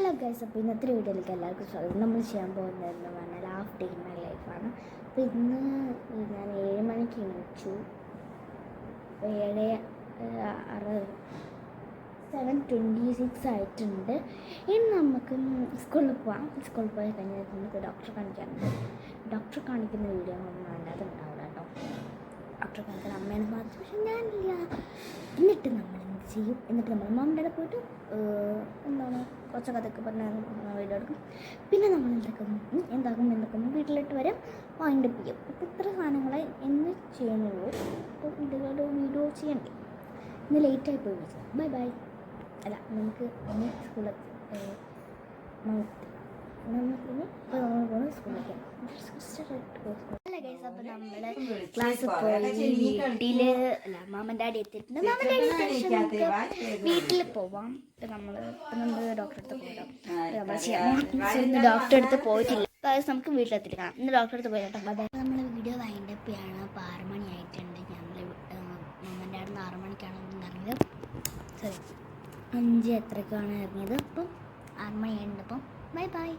Hello guys, അപ്പോൾ ഇന്നത്തെ വീഡിയോയിലേക്ക് എല്ലാവർക്കും സ്വാഗതം. നമ്മൾ ചെയ്യാൻ പോകുന്നതെന്ന് പറഞ്ഞാൽ ഹാഫ് ഡേ ഇൻ മൈ ലൈഫാണ്. അപ്പോൾ ഇന്ന് ഞാൻ 7 മണിക്ക് എണീച്ചു. 7:26 ആയിട്ടുണ്ട്. ഇനി നമുക്ക് സ്കൂളിൽ പോകാം. സ്കൂളിൽ പോയി കഴിഞ്ഞാൽ നമുക്ക് ഡോക്ടറെ കാണിക്കാറുണ്ട്. ഡോക്ടറെ കാണിക്കുന്ന വീഡിയോ ഒന്നും അതിനകത്ത് ഉണ്ടാവില്ല കേട്ടോ. ഡോക്ടറെ കാണിക്കാൻ അമ്മേനെ മാത്രം, പക്ഷെ ഞാനില്ല. എന്നിട്ട് നമ്മൾ എന്ത് ചെയ്യും? എന്നിട്ട് നമ്മൾ മമ്മിയുടെ പോയിട്ട് എന്താണ് കുറച്ച് കഥയൊക്കെ പറഞ്ഞ് വീഡിയോ എടുക്കും. പിന്നെ നമ്മൾ എന്താക്കും വീട്ടിലിട്ട് വരാം, വൈൻഡ് അപ്പ് ചെയ്യും. അപ്പോൾ ഇത്ര സാധനങ്ങളെ എന്ന് ചെയ്യണുള്ളൂ. അപ്പോൾ ഇതിലൊരു വീഡിയോ ചെയ്യണ്ടേ? ഇന്ന് ലേറ്റായി പോയി വിളിച്ചത്. Bye bye. അല്ല, നമുക്ക് ഇനി സ്കൂളിൽ നമുക്കിനി ഇപ്പോൾ നമ്മൾ പോകുന്നത് സ്കൂളിലേക്ക്. അല്ല ഗൈസ്, അപ്പോൾ നമ്മൾ ക്ലാസ്സിൽ പോയി വീട്ടിൽ മാമൻ ഡാഡി എത്തിയിട്ടുണ്ട്. മാമൻ ഡാഡി എത്തിയ നമുക്ക് വീട്ടിൽ പോവാം. നമ്മൾ ഡോക്ടറെ അടുത്ത് പോകാം. ഇന്ന് ഡോക്ടറെ അടുത്ത് പോയിട്ടില്ല. ഗൈസ്, നമുക്ക് വീട്ടിലെത്തിയിട്ട് കാണാം. ഇന്ന് ഡോക്ടറെ അടുത്ത് പോയിട്ടോ. നമ്മൾ വീഡിയോ വൈൻഡ് അപ്പ് ചെയ്യാണ്. അപ്പോൾ 6 മണിയായിട്ടുണ്ട്. ഞങ്ങൾ മാമൻ ഡാഡിൽ നിന്ന് 6 മണിക്കാണ് ഇറങ്ങിയത്. സോറി, 5 എത്രയ്ക്കാണ് ഇറങ്ങിയത്. അപ്പം 6 മണിയായിട്ടുണ്ട്. അപ്പം ബൈ ബൈ.